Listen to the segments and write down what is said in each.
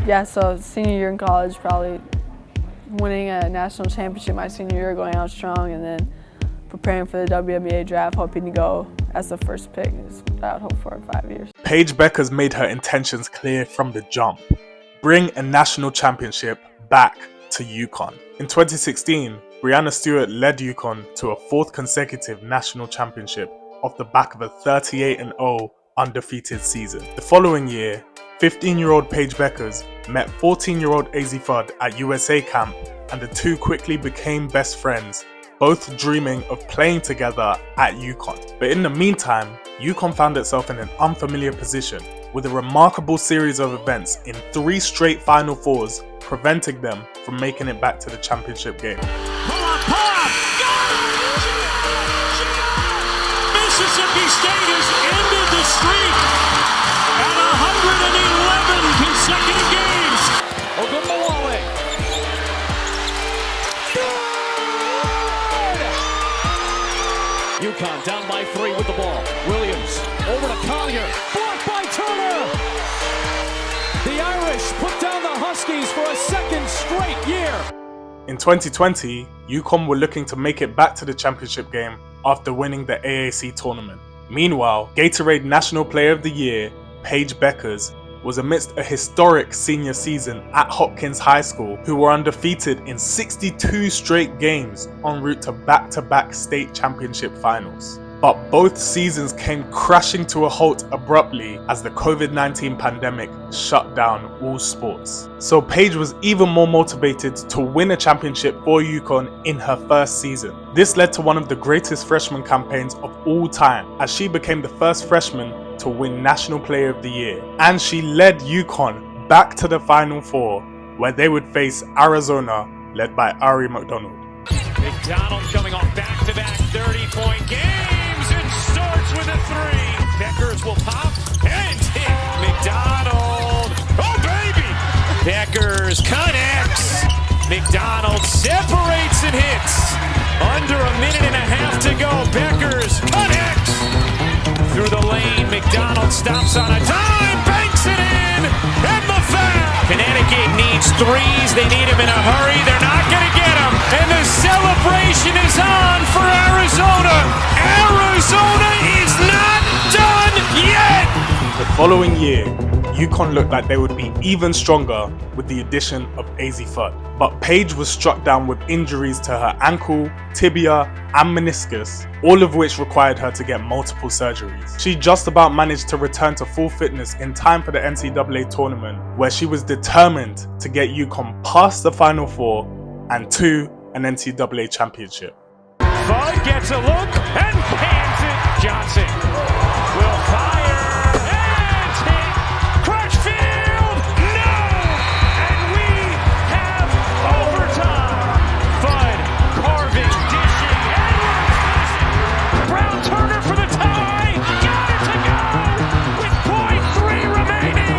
Yeah, so senior year in college, probably winning a national championship my senior year, going out strong, and then preparing for the WNBA Draft, hoping to go as the first pick. Is what I would hope for in 5 years. Paige Bueckers made her intentions clear from the jump. Bring a national championship back to UConn. In 2016, Breanna Stewart led UConn to a 4th consecutive national championship off the back of a 38-0 undefeated season. The following year, 15-year-old Paige Bueckers met 14-year-old Azzi Fudd at USA camp, and the two quickly became best friends, both dreaming of playing together at UConn. But in the meantime, UConn found itself in an unfamiliar position, with a remarkable series of events in 3 straight Final Fours preventing them from making it back to the championship game. Mississippi State has ended the streak at 111 consecutive games. Ogunbowale. UConn down by 3 with the ball. Williams over to Collier. Blocked by Turner. The Irish put down the Huskies for a 2nd straight year. In 2020, UConn were looking to make it back to the championship game after winning the AAC tournament. Meanwhile, Gatorade National Player of the Year, Paige Bueckers, was amidst a historic senior season at Hopkins High School, who were undefeated in 62 straight games en route to back-to-back state championship finals. But both seasons came crashing to a halt abruptly as the COVID-19 pandemic shut down all sports. So Paige was even more motivated to win a championship for UConn in her first season. This led to one of the greatest freshman campaigns of all time, as she became the first freshman to win National Player of the Year. And she led UConn back to the Final Four, where they would face Arizona, led by Ari McDonald. McDonald coming off back-to-back 30-point games and starts with a 3. Bueckers will pop and hit. McDonald, oh baby! Bueckers connects. McDonald separates and hits. Under a minute and a half to go. Bueckers connects. Through the lane, McDonald stops on a dime, banks it in, and the foul! Connecticut needs 3s. They need them in a hurry. They're not going to get them. And the celebration is on for Arizona. Arizona is not done yet. The following year, UConn looked like they would be even stronger with the addition of Azzi Fudd. But Paige was struck down with injuries to her ankle, tibia, and meniscus, all of which required her to get multiple surgeries. She just about managed to return to full fitness in time for the NCAA tournament, where she was determined to get UConn past the Final Four and to an NCAA championship. Fudd gets a look and pans it. Johnson will fire and hit. Crutchfield, no! And we have overtime. Fudd carving, dishing, and Brown Turner for the tie. Got it to go with .3 remaining.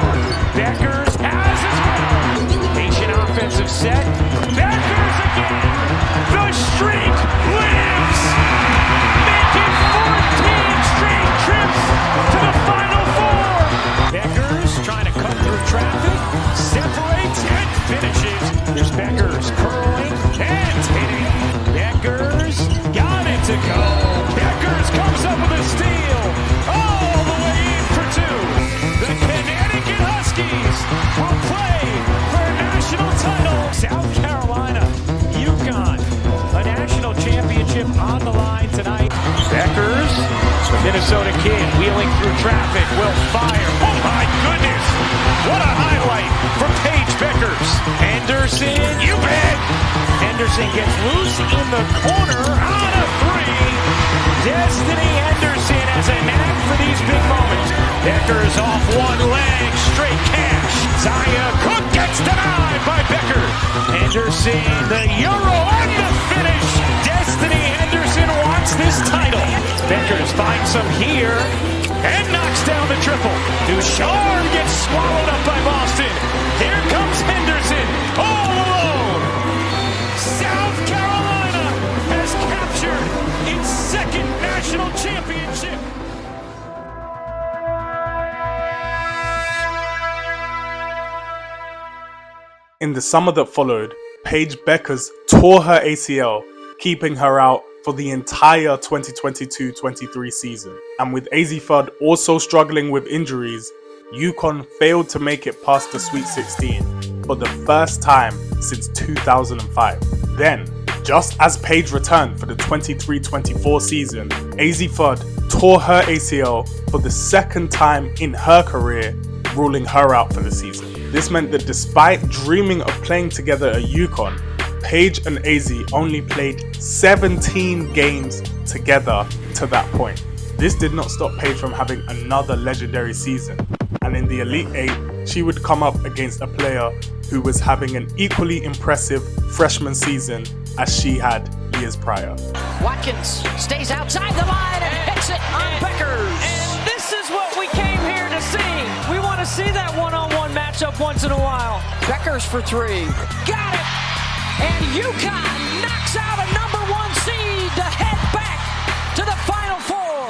Bueckers has his well. Patient offensive set. Bueckers again. The streak lives. Making 14 straight trips to the Final Four. Bueckers trying to cut through traffic, separates and finishes. There's Bueckers curling and hitting. Bueckers got it to go. Bueckers comes up with a steal. All the way in for 2. The Connecticut Huskies will play for a national title. South Carolina, UConn, a national championship on the line tonight. Bueckers, the Minnesota kid, wheeling through traffic, will fire. Oh my goodness! What a highlight from Paige Bueckers. Henderson, you bet! Henderson gets loose in the corner on a 3. Destiny Henderson has a knack for these big moments. Bueckers off one leg, straight cash. Zaya Cook gets denied by Bueckers. Henderson, the Euro and the finish. Destiny Henderson wants this title. Bueckers finds some here and knocks down the triple. Ducharme gets swallowed up by Boston. Here comes Henderson all alone. South Carolina has captured its 2nd national championship. In the summer that followed, Paige Bueckers tore her ACL, keeping her out for the entire 2022-23 season. And with Azzi Fudd also struggling with injuries, UConn failed to make it past the Sweet 16 for the first time since 2005. Then, just as Paige returned for the 23-24 season, Azzi Fudd tore her ACL for the second time in her career, ruling her out for the season. This meant that despite dreaming of playing together at UConn, Paige and Azzi only played 17 games together to that point. This did not stop Paige from having another legendary season, and in the Elite Eight, she would come up against a player who was having an equally impressive freshman season as she had years prior. Watkins stays outside the line and hits it on Bueckers. And this is what we came here to see. We want to see that one-on-one matchup once in a while. Bueckers for three. Got it! And UConn knocks out a #1 seed to head back to the Final Four.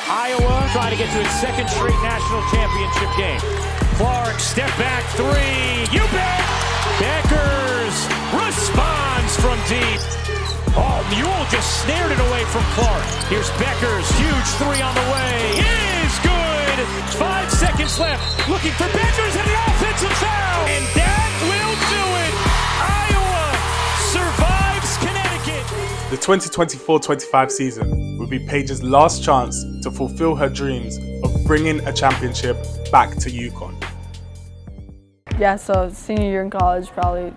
Iowa trying to get to its second straight national championship game. Clark, step back three. You bet! Bueckers responds from deep. Oh, Mule just snared it away from Clark. Here's Bueckers, huge three on the way. Is good! 5 seconds left. Looking for Bueckers and the offensive foul. And that will do it. Iowa survives Connecticut. The 2024-25 season would be Paige's last chance to fulfill her dreams of bringing a championship back to UConn. Yeah, so senior year in college, probably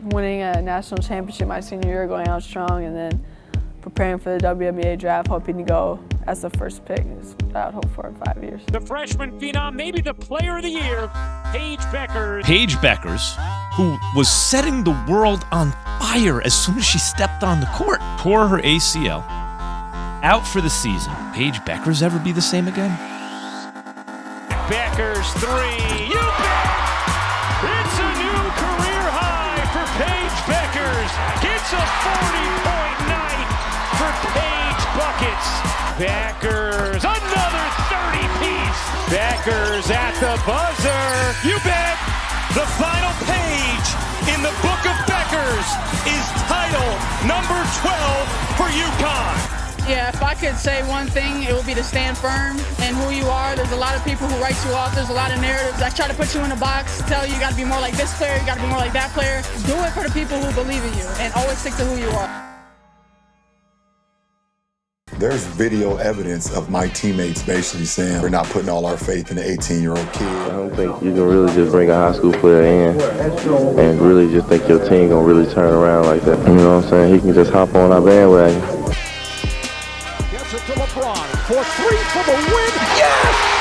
winning a national championship my senior year, going out strong, and then preparing for the WNBA Draft, hoping to go as the first pick is what I would hope for in 5 years. The freshman phenom, maybe the player of the year, Paige Bueckers. Paige Bueckers, who was setting the world on fire as soon as she stepped on the court, tore her ACL, out for the season. Paige Bueckers ever be the same again? Bueckers three. You bet! It's a new career high for Paige Bueckers. It's a 40-point night for Paige Buckets. Bueckers, another 30-piece. Bueckers at the buzzer. You bet! The final page in the book of Bueckers is title number 12 for UConn. Yeah, if I could say one thing, it would be to stand firm in who you are. There's a lot of people who write you off. There's a lot of narratives that try to put you in a box, tell you got to be more like this player, you got to be more like that player. Do it for the people who believe in you, and always stick to who you are. There's video evidence of my teammates basically saying we're not putting all our faith in an 18-year-old kid. I don't think you can really just bring a high school player in and really just think your team gonna really turn around like that. You know what I'm saying? He can just hop on our bandwagon. Gets it to LeBron for three for the win. Yes!